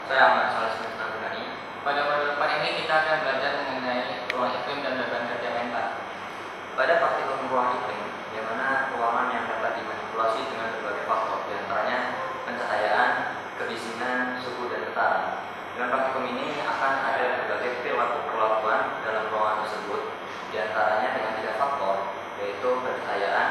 Saya Ahmad Saleh Semesta Gunani. Pada modul 4 ini kita akan belajar mengenai ruang iklim dan beban kerja mental. Pada praktikum ruang iklim, di mana ruangan yang dapat dimanipulasi dengan berbagai faktor, diantaranya pencahayaan, kebisingan, suhu, dan getaran. Dalam praktikum ini akan ada berbagai perilaku-perilakuan dalam ruangan tersebut, diantaranya dengan 3 faktor, yaitu pencahayaan,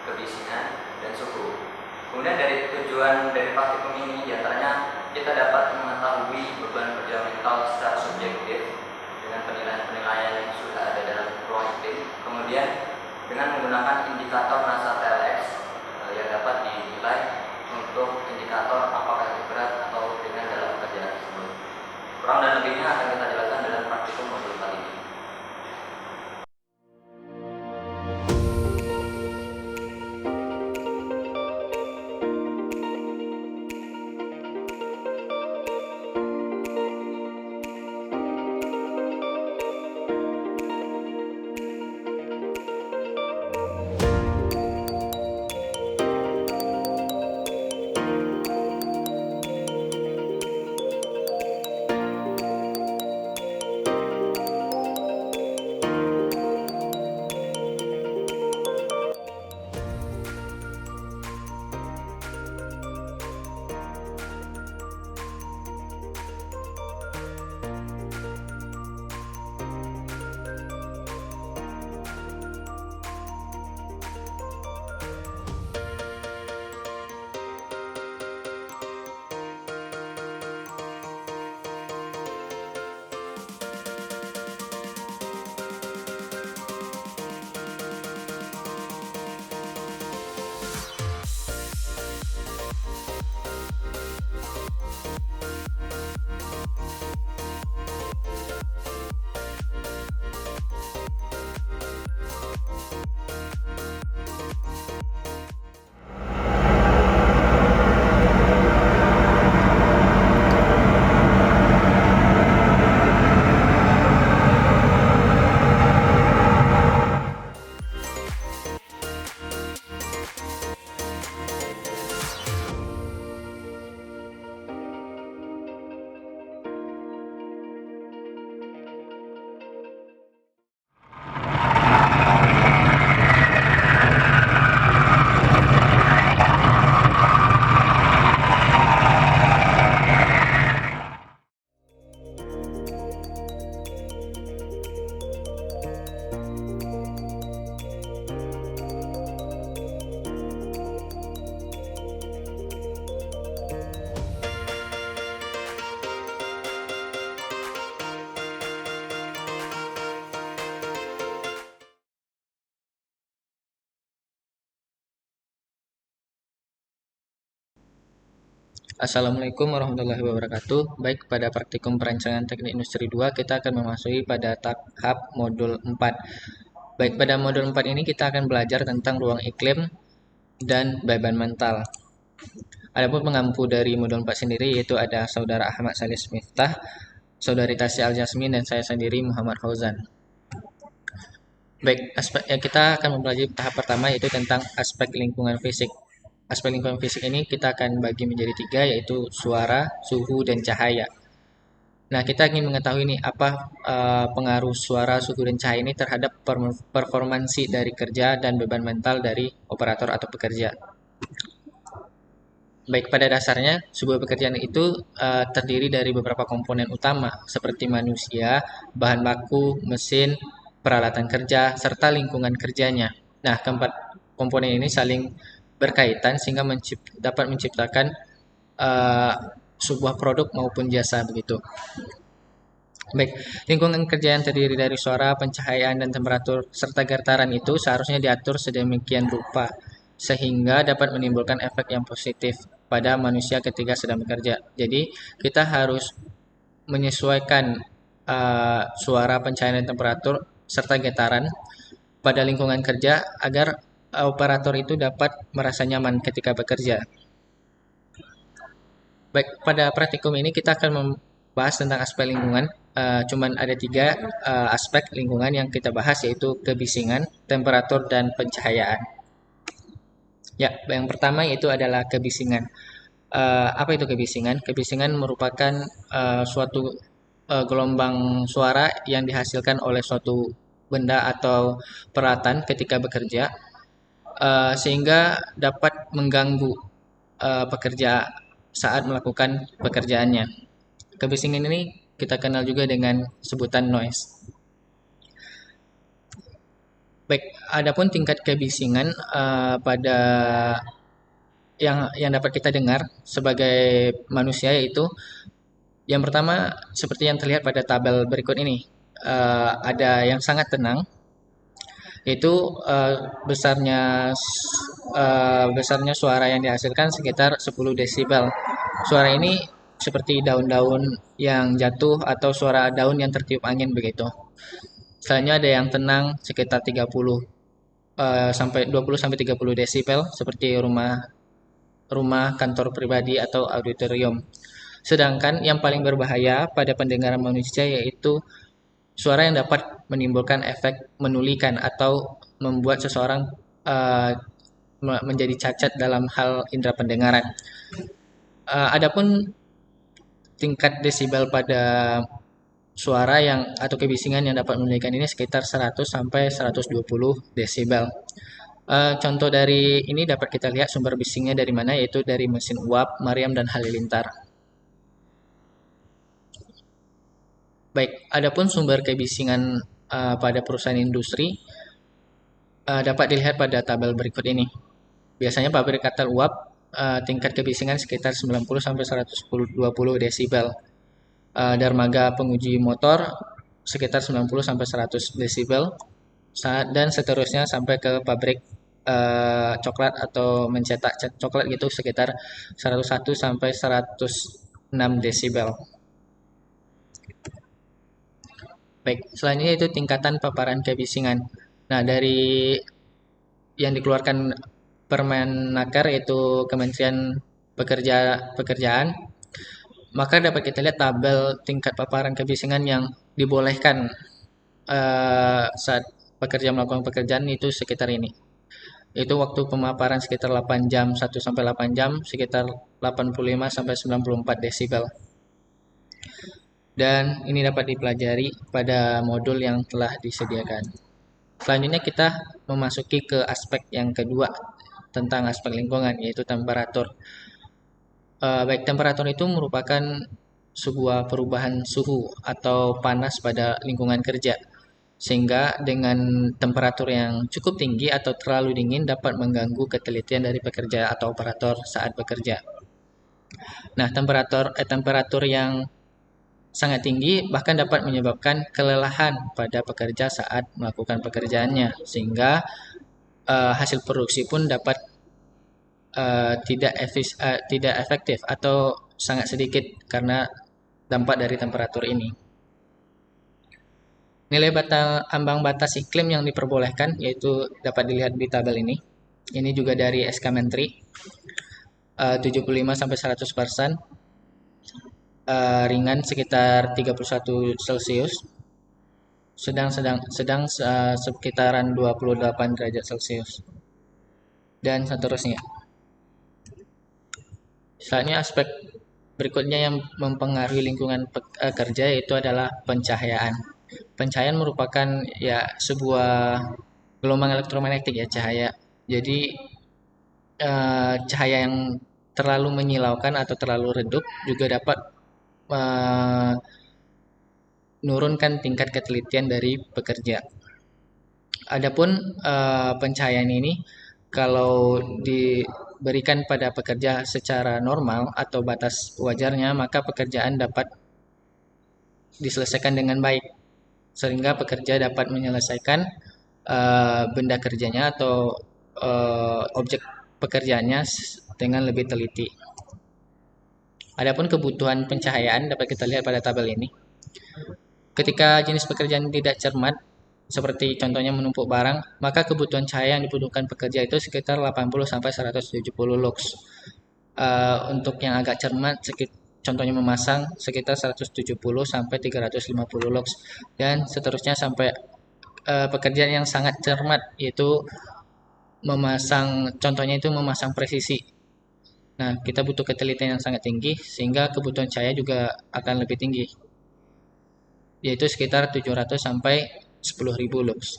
kebisingan, dan suhu. Kemudian dari tujuan dari praktikum ini diantaranya kita dapat mengetahui beban kerja mental secara subjektif dengan penilaian-penilaian yang sudah ada dalam ruang iklim. Kemudian dengan menggunakan indikator NASA TLX yang dapat dinilai untuk indikator apakah itu berat atau ringan dalam pekerjaan tersebut. Kurang dan lebihnya akan kita jelaskan dalam praktikum modul kali ini. Assalamualaikum warahmatullahi wabarakatuh. Baik, pada praktikum perancangan teknik industri 2 kita akan memasuki pada tahap modul 4. Baik, pada modul 4 ini kita akan belajar tentang ruang iklim dan beban mental. Adapun pengampu dari modul 4 sendiri yaitu ada saudara Ahmad Salih Miftah, saudari Tasya Al-Jasmin, dan saya sendiri Muhammad Fauzan. Baik, kita akan mempelajari tahap pertama yaitu tentang aspek lingkungan fisik. Aspek lingkungan fisik ini kita akan bagi menjadi 3 yaitu suara, suhu, dan cahaya. Nah, kita ingin mengetahui nih apa pengaruh suara, suhu, dan cahaya ini terhadap performansi dari kerja dan beban mental dari operator atau pekerja. Baik, pada dasarnya sebuah pekerjaan itu terdiri dari beberapa komponen utama seperti manusia, bahan baku, mesin, peralatan kerja, serta lingkungan kerjanya. Nah, keempat komponen ini saling berkaitan sehingga dapat menciptakan uh, sebuah produk maupun jasa begitu. Baik, lingkungan kerja yang terdiri dari suara, pencahayaan, dan temperatur serta getaran itu seharusnya diatur sedemikian rupa sehingga dapat menimbulkan efek yang positif pada manusia ketika sedang bekerja. Jadi, kita harus menyesuaikan suara, pencahayaan, dan temperatur serta getaran pada lingkungan kerja agar operator itu dapat merasa nyaman ketika bekerja. Baik, pada praktikum ini kita akan membahas tentang aspek lingkungan. Cuman ada 3 aspek lingkungan yang kita bahas yaitu kebisingan, temperatur, dan pencahayaan. Ya, yang pertama yaitu adalah kebisingan. Apa itu kebisingan? Kebisingan merupakan suatu gelombang suara yang dihasilkan oleh suatu benda atau peralatan ketika bekerja, sehingga dapat mengganggu pekerja saat melakukan pekerjaannya. Kebisingan ini kita kenal juga dengan sebutan noise. Baik, adapun tingkat kebisingan pada yang dapat kita dengar sebagai manusia yaitu yang pertama seperti yang terlihat pada tabel berikut ini. Ada yang sangat tenang yaitu besarnya suara yang dihasilkan sekitar 10 desibel. Suara ini seperti daun-daun yang jatuh atau suara daun yang tertiup angin begitu. Selanjutnya ada yang tenang sekitar 30 sampai 20 sampai 30 desibel seperti rumah, kantor pribadi atau auditorium. Sedangkan yang paling berbahaya pada pendengaran manusia yaitu suara yang dapat menimbulkan efek menulikan atau membuat seseorang uh, menjadi cacat dalam hal indera pendengaran. Adapun tingkat desibel pada suara yang atau kebisingan yang dapat menulikan ini sekitar 100 sampai 120 desibel. Contoh dari ini dapat kita lihat sumber bisingnya dari mana, yaitu dari mesin uap, Mariam dan Halilintar. Baik, adapun sumber kebisingan pada perusahaan industri dapat dilihat pada tabel berikut ini. Biasanya pabrik katal uap tingkat kebisingan sekitar 90 sampai 120 desibel. Dermaga penguji motor sekitar 90 sampai 100 desibel dan seterusnya sampai ke pabrik coklat atau mencetak coklat gitu sekitar 101 sampai 106 desibel. Baik, selanjutnya itu tingkatan paparan kebisingan. Nah, dari yang dikeluarkan Permenaker yaitu Kementerian Pekerjaan, maka dapat kita lihat tabel tingkat paparan kebisingan yang dibolehkan saat pekerja melakukan pekerjaan itu sekitar ini. Itu waktu pemaparan sekitar 8 jam, 1 sampai 8 jam sekitar 85 sampai 94 desibel. Dan ini dapat dipelajari pada modul yang telah disediakan. Selanjutnya kita memasuki ke aspek yang kedua tentang aspek lingkungan yaitu temperatur. Baik, temperatur itu merupakan sebuah perubahan suhu atau panas pada lingkungan kerja. Sehingga dengan temperatur yang cukup tinggi atau terlalu dingin dapat mengganggu ketelitian dari pekerja atau operator saat bekerja. Nah, temperatur yang sangat tinggi bahkan dapat menyebabkan kelelahan pada pekerja saat melakukan pekerjaannya, sehingga hasil produksi pun dapat tidak efektif atau sangat sedikit karena dampak dari temperatur ini. Nilai ambang batas iklim yang diperbolehkan yaitu dapat dilihat di tabel ini. Ini juga dari SK Menteri 75 sampai 100%, ringan sekitar 31 Celcius, sedang sekitaran 28 derajat Celcius, dan seterusnya. Selanjutnya aspek berikutnya yang mempengaruhi lingkungan kerja yaitu adalah pencahayaan. Pencahayaan merupakan ya sebuah gelombang elektromagnetik ya cahaya. Jadi cahaya yang terlalu menyilaukan atau terlalu redup juga dapat menurunkan tingkat ketelitian dari pekerja. Adapun pencahayaan ini kalau diberikan pada pekerja secara normal atau batas wajarnya, maka pekerjaan dapat diselesaikan dengan baik sehingga pekerja dapat menyelesaikan benda kerjanya atau objek pekerjaannya dengan lebih teliti. Adapun kebutuhan pencahayaan dapat kita lihat pada tabel ini. Ketika jenis pekerjaan tidak cermat, seperti contohnya menumpuk barang, maka kebutuhan cahaya yang dibutuhkan pekerja itu sekitar 80 sampai 170 lux. Untuk yang agak cermat, contohnya memasang sekitar 170 sampai 350 lux, dan seterusnya sampai pekerjaan yang sangat cermat yaitu contohnya itu memasang presisi Nah, kita butuh ketelitian yang sangat tinggi sehingga kebutuhan cahaya juga akan lebih tinggi, yaitu sekitar 700 sampai 10.000 lux.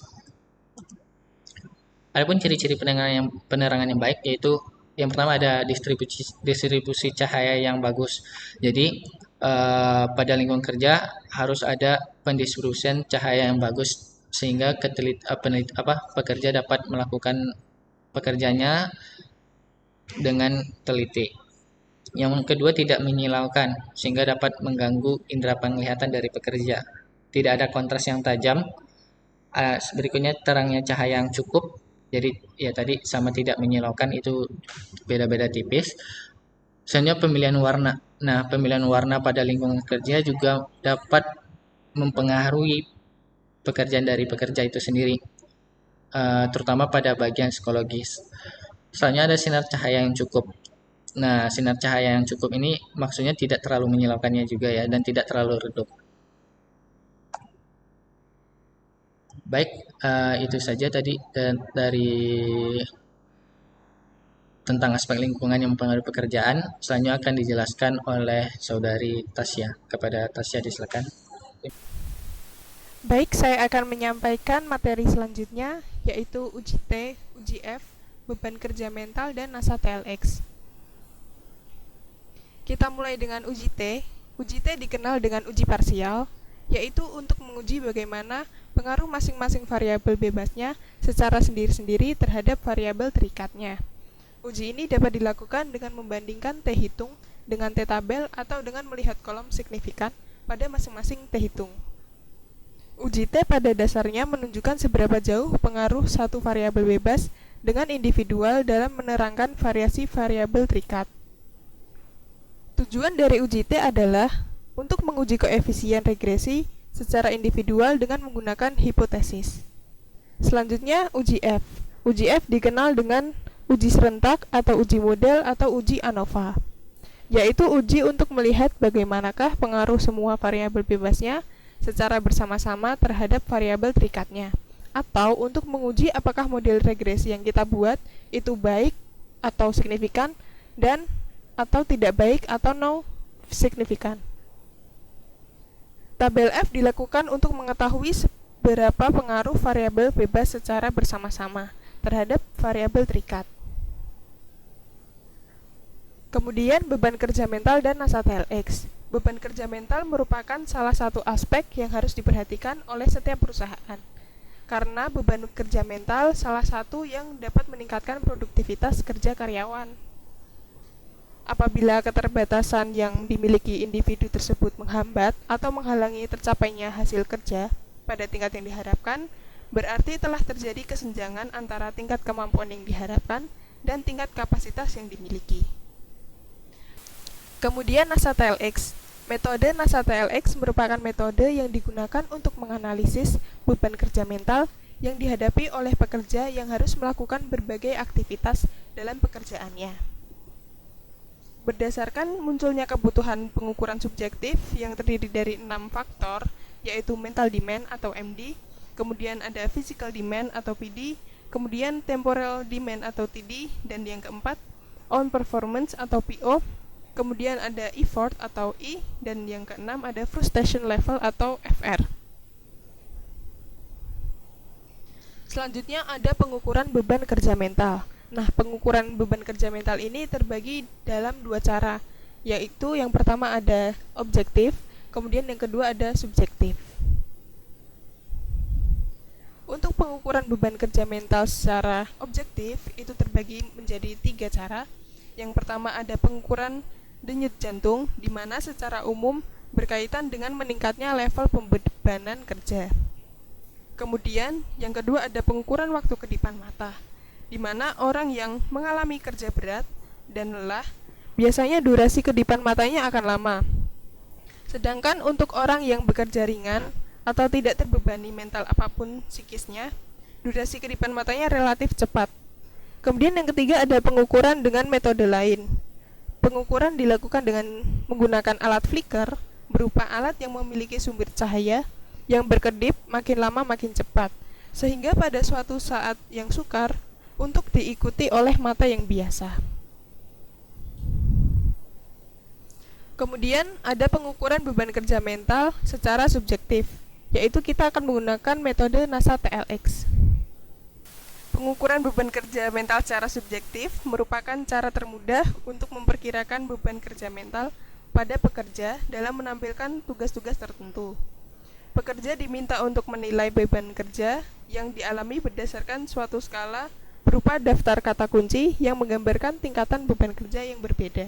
Adapun ciri-ciri penerangan yang baik yaitu yang pertama ada distribusi cahaya yang bagus. Jadi pada lingkungan kerja harus ada pendistribusian cahaya yang bagus sehingga pekerja dapat melakukan pekerjaannya dengan teliti. Yang kedua tidak menyilaukan sehingga dapat mengganggu indera penglihatan dari pekerja. Tidak ada kontras yang tajam. Berikutnya terangnya cahaya yang cukup. Jadi ya tadi sama tidak menyilaukan itu beda-beda tipis. Selanjutnya pemilihan warna. Nah, pemilihan warna pada lingkungan kerja juga dapat mempengaruhi pekerjaan dari pekerja itu sendiri, terutama pada bagian psikologis. Selanjutnya ada sinar cahaya yang cukup. Nah, sinar cahaya yang cukup ini maksudnya tidak terlalu menyilaukannya juga ya, dan tidak terlalu redup. Baik, itu saja tadi dari tentang aspek lingkungan yang mempengaruhi pekerjaan. Selanjutnya akan dijelaskan oleh saudari Tasya. Kepada Tasya disilakan. Baik, saya akan menyampaikan materi selanjutnya, yaitu uji T, uji F, beban kerja mental, dan NASA TLX. Kita mulai dengan uji T. Uji T dikenal dengan uji parsial, yaitu untuk menguji bagaimana pengaruh masing-masing variabel bebasnya secara sendiri-sendiri terhadap variabel terikatnya. Uji ini dapat dilakukan dengan membandingkan T hitung dengan T tabel atau dengan melihat kolom signifikan pada masing-masing T hitung. Uji T pada dasarnya menunjukkan seberapa jauh pengaruh satu variabel bebas dengan individual dalam menerangkan variasi variabel terikat. Tujuan dari uji T adalah untuk menguji koefisien regresi secara individual dengan menggunakan hipotesis. Selanjutnya, uji F. Uji F dikenal dengan uji serentak atau uji model atau uji ANOVA, yaitu uji untuk melihat bagaimanakah pengaruh semua variabel bebasnya secara bersama-sama terhadap variabel terikatnya, atau untuk menguji apakah model regresi yang kita buat itu baik atau signifikan dan atau tidak baik atau no signifikan. Tabel F dilakukan untuk mengetahui seberapa pengaruh variabel bebas secara bersama-sama terhadap variabel terikat. Kemudian beban kerja mental dan NASA TLX. Beban kerja mental merupakan salah satu aspek yang harus diperhatikan oleh setiap perusahaan. Karena beban kerja mental salah satu yang dapat meningkatkan produktivitas kerja karyawan. Apabila keterbatasan yang dimiliki individu tersebut menghambat atau menghalangi tercapainya hasil kerja pada tingkat yang diharapkan, berarti telah terjadi kesenjangan antara tingkat kemampuan yang diharapkan dan tingkat kapasitas yang dimiliki. Kemudian NASA TLX. Metode NASA TLX merupakan metode yang digunakan untuk menganalisis beban kerja mental yang dihadapi oleh pekerja yang harus melakukan berbagai aktivitas dalam pekerjaannya. Berdasarkan munculnya kebutuhan pengukuran subjektif yang terdiri dari 6 faktor, yaitu mental demand atau MD, kemudian ada physical demand atau PD, kemudian temporal demand atau TD, dan yang keempat, on performance atau PO, kemudian ada effort atau E, dan yang keenam ada frustration level atau FR. Selanjutnya ada pengukuran beban kerja mental. Nah, pengukuran beban kerja mental ini terbagi dalam dua cara, yaitu yang pertama ada objektif, kemudian yang kedua ada subjektif. Untuk pengukuran beban kerja mental secara objektif itu terbagi menjadi 3 cara. Yang pertama ada pengukuran denyut jantung, di mana secara umum berkaitan dengan meningkatnya level pembebanan kerja. Kemudian yang kedua ada pengukuran waktu kedipan mata, di mana orang yang mengalami kerja berat dan lelah, biasanya durasi kedipan matanya akan lama. Sedangkan untuk orang yang bekerja ringan atau tidak terbebani mental apapun psikisnya, durasi kedipan matanya relatif cepat. Kemudian yang ketiga ada pengukuran dengan metode lain. Pengukuran dilakukan dengan menggunakan alat flicker, berupa alat yang memiliki sumber cahaya yang berkedip makin lama makin cepat, sehingga pada suatu saat yang sukar, untuk diikuti oleh mata yang biasa. Kemudian ada pengukuran beban kerja mental secara subjektif, yaitu kita akan menggunakan metode NASA TLX. Pengukuran beban kerja mental secara subjektif merupakan cara termudah untuk memperkirakan beban kerja mental pada pekerja dalam menampilkan tugas-tugas tertentu. Pekerja diminta untuk menilai beban kerja yang dialami berdasarkan suatu skala berupa daftar kata kunci yang menggambarkan tingkatan beban kerja yang berbeda.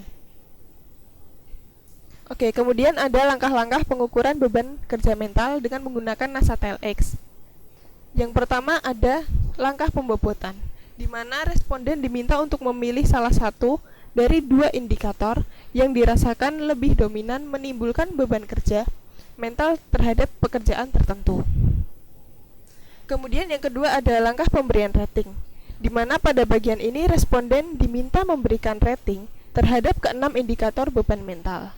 Oke, kemudian ada langkah-langkah pengukuran beban kerja mental dengan menggunakan NASA TLX. Yang pertama ada langkah pembobotan, di mana responden diminta untuk memilih salah satu dari dua indikator yang dirasakan lebih dominan menimbulkan beban kerja mental terhadap pekerjaan tertentu. Kemudian yang kedua ada langkah pemberian rating, di mana pada bagian ini responden diminta memberikan rating terhadap keenam indikator beban mental.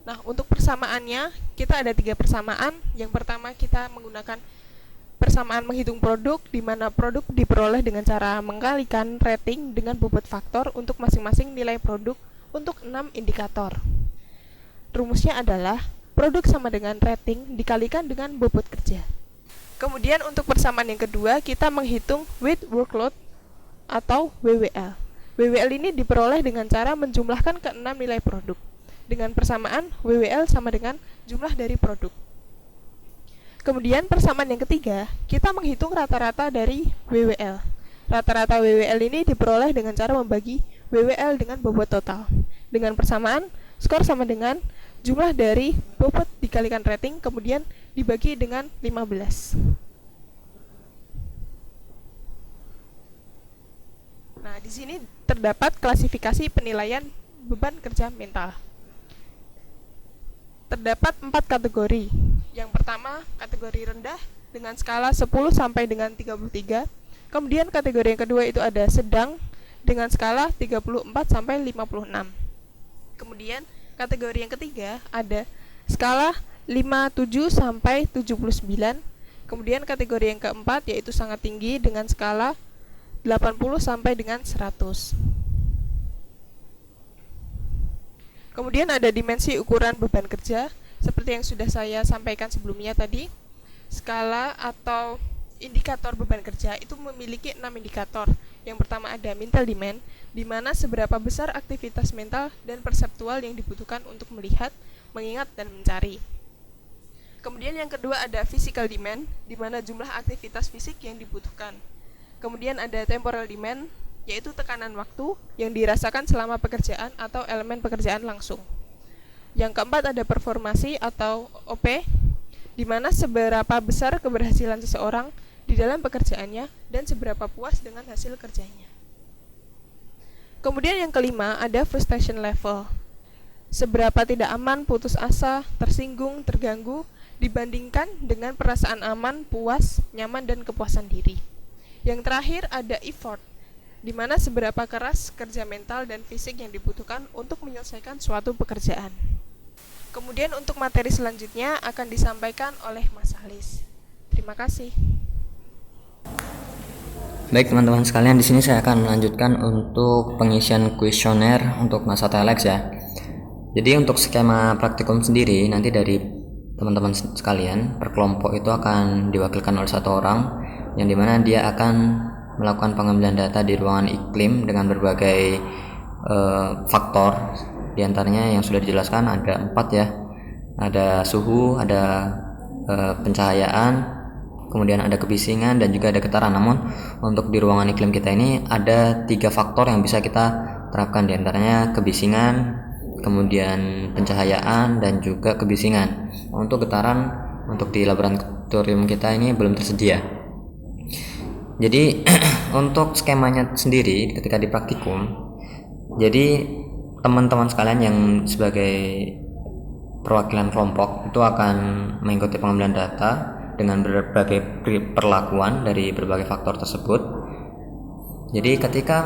Nah, untuk persamaannya, kita ada 3 persamaan. Yang pertama, kita menggunakan persamaan menghitung produk, di mana produk diperoleh dengan cara mengkalikan rating dengan bobot faktor untuk masing-masing nilai produk untuk 6 indikator. Rumusnya adalah produk sama dengan rating dikalikan dengan bobot kerja. Kemudian untuk persamaan yang kedua, kita menghitung weight workload atau WWL. WWL ini diperoleh dengan cara menjumlahkan ke-6 nilai produk. Dengan persamaan WWL sama dengan jumlah dari produk. Kemudian persamaan yang ketiga, kita menghitung rata-rata dari WWL. Rata-rata WWL ini diperoleh dengan cara membagi WWL dengan bobot total. Dengan persamaan, skor sama dengan jumlah dari bobot dikalikan rating, kemudian dibagi dengan 15. Nah, di sini terdapat klasifikasi penilaian beban kerja mental. Terdapat 4 kategori. Yang pertama, kategori rendah dengan skala 10 sampai dengan 33. Kemudian kategori yang kedua itu ada sedang dengan skala 34 sampai 56. Kemudian kategori yang ketiga ada skala 57 sampai 79. Kemudian kategori yang keempat yaitu sangat tinggi dengan skala 80 sampai dengan 100. Kemudian ada dimensi ukuran beban kerja, seperti yang sudah saya sampaikan sebelumnya tadi. Skala atau indikator beban kerja itu memiliki 6 indikator. Yang pertama ada mental demand, di mana seberapa besar aktivitas mental dan perseptual yang dibutuhkan untuk melihat, mengingat, dan mencari. Kemudian yang kedua ada physical demand, di mana jumlah aktivitas fisik yang dibutuhkan. Kemudian ada temporal demand, yaitu tekanan waktu yang dirasakan selama pekerjaan atau elemen pekerjaan langsung. Yang keempat ada performasi atau OP, di mana seberapa besar keberhasilan seseorang di dalam pekerjaannya dan seberapa puas dengan hasil kerjanya. Kemudian yang kelima ada frustration level, seberapa tidak aman, putus asa, tersinggung, terganggu dibandingkan dengan perasaan aman, puas, nyaman, dan kepuasan diri. Yang terakhir ada effort, di mana seberapa keras kerja mental dan fisik yang dibutuhkan untuk menyelesaikan suatu pekerjaan. Kemudian untuk materi selanjutnya akan disampaikan oleh Mas Alis. Terima kasih. Baik teman-teman sekalian, di sini saya akan melanjutkan untuk pengisian kuesioner untuk NASA TLX ya. Jadi untuk skema praktikum sendiri nanti dari teman-teman sekalian per kelompok itu akan diwakilkan oleh 1 orang, yang dimana dia akan melakukan pengambilan data di ruangan iklim dengan berbagai faktor. Di antaranya yang sudah dijelaskan ada 4 ya. Ada suhu, ada pencahayaan, kemudian ada kebisingan dan juga ada getaran. Namun untuk di ruangan iklim kita ini ada 3 faktor yang bisa kita terapkan, di antaranya kebisingan, kemudian pencahayaan dan juga kebisingan. Untuk getaran untuk di laboratorium kita ini belum tersedia. Jadi untuk skemanya sendiri ketika di praktikum, jadi teman-teman sekalian yang sebagai perwakilan kelompok itu akan mengikuti pengambilan data dengan berbagai perlakuan dari berbagai faktor tersebut. Jadi ketika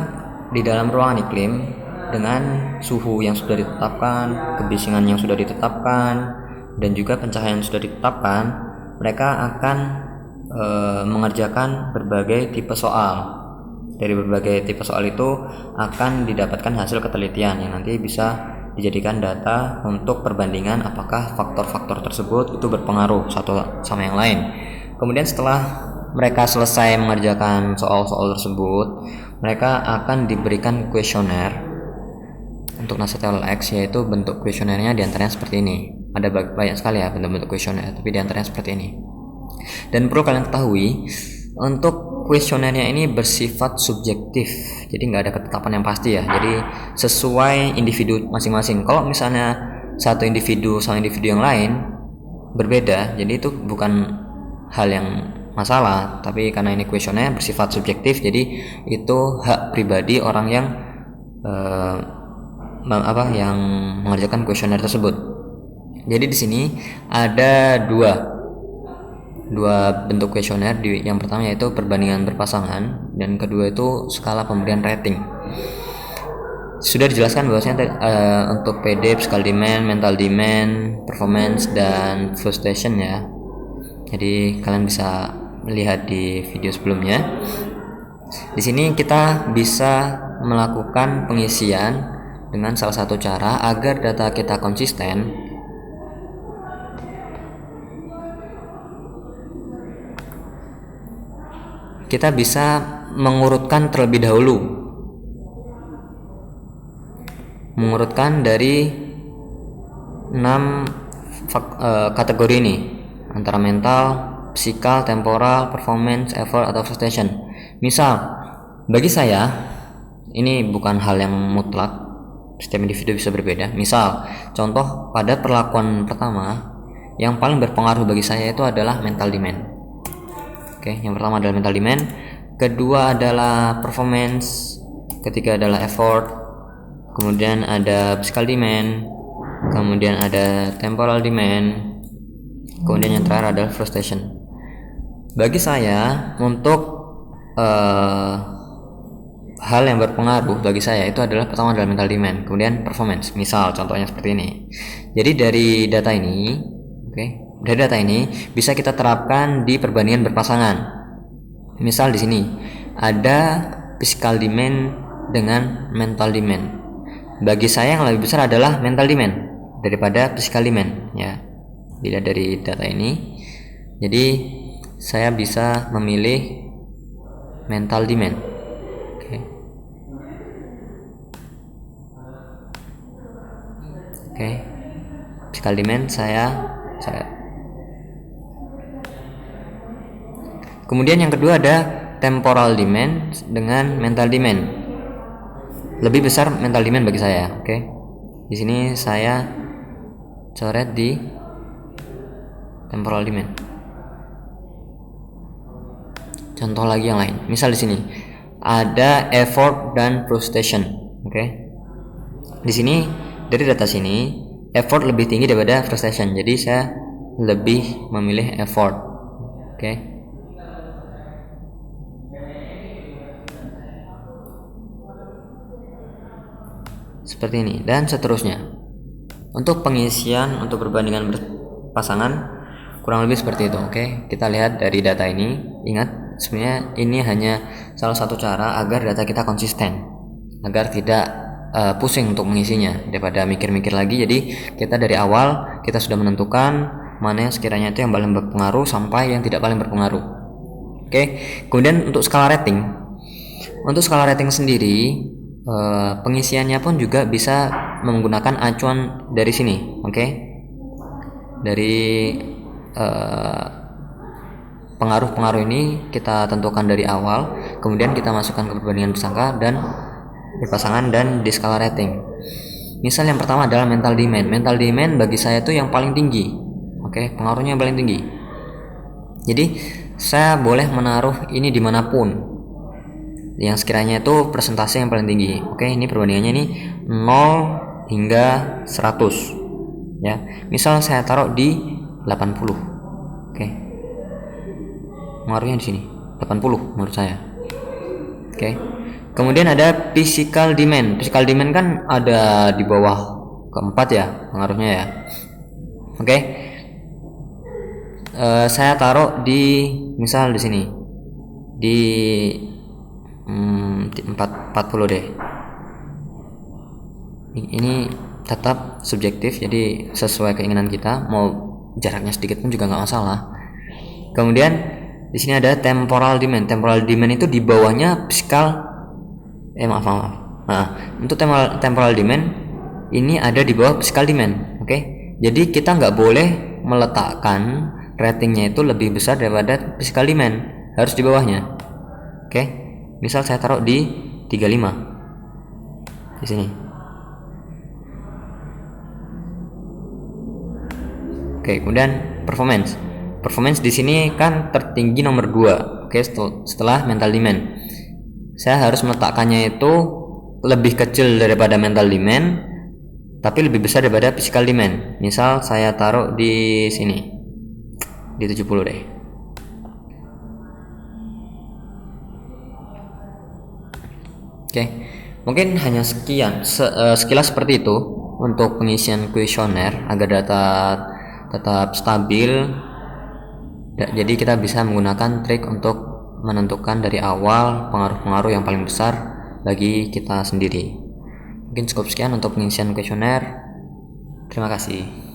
di dalam ruangan iklim dengan suhu yang sudah ditetapkan, kebisingan yang sudah ditetapkan, dan juga pencahayaan yang sudah ditetapkan, mereka akan mengerjakan berbagai tipe soal. dari berbagai tipe soal itu akan didapatkan hasil ketelitian yang nanti bisa dijadikan data untuk perbandingan apakah faktor-faktor tersebut itu berpengaruh satu sama yang lain. Kemudian setelah mereka selesai mengerjakan soal-soal tersebut, mereka akan diberikan kuesioner untuk NASET LX, yaitu bentuk kuesionernya diantaranya seperti ini. Ada banyak sekali ya bentuk-bentuk kuesioner, tapi diantaranya seperti ini. Dan perlu kalian ketahui, untuk kuesionernya ini bersifat subjektif, jadi nggak ada ketetapan yang pasti ya. Jadi sesuai individu masing-masing. Kalau misalnya satu individu sama individu yang lain berbeda, jadi itu bukan hal yang masalah. Tapi karena ini kuesioner bersifat subjektif, jadi itu hak pribadi orang yang yang mengerjakan kuesioner tersebut. Jadi di sini ada dua bentuk kuesioner. Yang pertama yaitu perbandingan berpasangan, dan kedua itu skala pemberian rating. Sudah dijelaskan bahwasanya untuk PD, physical demand, mental demand, performance, dan frustration ya. Jadi kalian bisa melihat di video sebelumnya. Di sini kita bisa melakukan pengisian dengan salah satu cara agar data kita konsisten. Kita bisa mengurutkan terlebih dahulu, mengurutkan dari 6 kategori ini, antara mental, psikal, temporal, performance, effort, atau frustration. Misal, bagi saya ini bukan hal yang mutlak, setiap individu bisa berbeda. Misal, contoh pada perlakuan pertama, yang paling berpengaruh bagi saya itu adalah mental demand. Oke, yang pertama adalah mental demand, kedua adalah performance, ketiga adalah effort, kemudian ada physical demand, kemudian ada temporal demand, kemudian yang terakhir adalah frustration. Bagi saya, untuk hal yang berpengaruh bagi saya itu adalah pertama adalah mental demand, kemudian performance. Misal contohnya seperti ini. Jadi dari data ini, dari data ini bisa kita terapkan di perbandingan berpasangan. Misal di sini ada physical demand dengan mental demand. Bagi saya yang lebih besar adalah mental demand daripada physical demand ya. Dilihat dari data ini. Jadi saya bisa memilih mental demand. Oke. Physical demand saya Kemudian yang kedua ada temporal demand dengan mental demand. Lebih besar mental demand bagi saya, oke. Di sini saya coret di temporal demand. Contoh lagi yang lain. Misal di sini ada effort dan frustration, oke. Di sini dari data sini effort lebih tinggi daripada frustration. Jadi saya lebih memilih effort, oke. Seperti ini dan seterusnya. Untuk pengisian untuk perbandingan berpasangan kurang lebih seperti itu, oke. Kita lihat dari data ini. Ingat, sebenarnya ini hanya salah satu cara agar data kita konsisten, agar tidak pusing untuk mengisinya daripada mikir-mikir lagi. Jadi kita dari awal kita sudah menentukan mana yang sekiranya itu yang paling berpengaruh sampai yang tidak paling berpengaruh, oke. Kemudian untuk skala rating sendiri, pengisiannya pun juga bisa menggunakan acuan dari sini, oke. Dari pengaruh-pengaruh ini kita tentukan dari awal, kemudian kita masukkan ke perbandingan berpasangan dan di skala rating. Misal yang pertama adalah mental demand. Mental demand bagi saya itu yang paling tinggi, oke, pengaruhnya yang paling tinggi. Jadi saya boleh menaruh ini dimanapun yang sekiranya itu persentase yang paling tinggi. Oke, ini perbandingannya ini 0 hingga 100 ya. Misal saya taruh di 80. Oke. Pengaruhnya di sini 80 menurut saya. Oke. Kemudian ada physical demand. Physical demand kan ada di bawah keempat ya pengaruhnya ya. Oke. Saya taruh di misal di sini di 40 deh. Ini tetap subjektif, jadi sesuai keinginan kita, mau jaraknya sedikit pun juga nggak masalah. Kemudian di sini ada temporal demand. Temporal demand itu di bawahnya physical. Maaf. Nah, untuk temporal demand ini ada di bawah physical demand. Oke. Jadi kita nggak boleh meletakkan ratingnya itu lebih besar daripada physical demand, harus di bawahnya. Oke. Misal saya taruh di 35 di sini. Oke, kemudian performance di sini kan tertinggi nomor 2. Oke, setelah mental demand. Saya harus meletakkannya itu lebih kecil daripada mental demand, tapi lebih besar daripada physical demand. Misal saya taruh di sini, di 70 deh. Oke, mungkin hanya sekian sekilas seperti itu untuk pengisian kuesioner agar data tetap stabil. Jadi kita bisa menggunakan trik untuk menentukan dari awal pengaruh-pengaruh yang paling besar bagi kita sendiri. Mungkin cukup sekian untuk pengisian kuesioner. Terima kasih.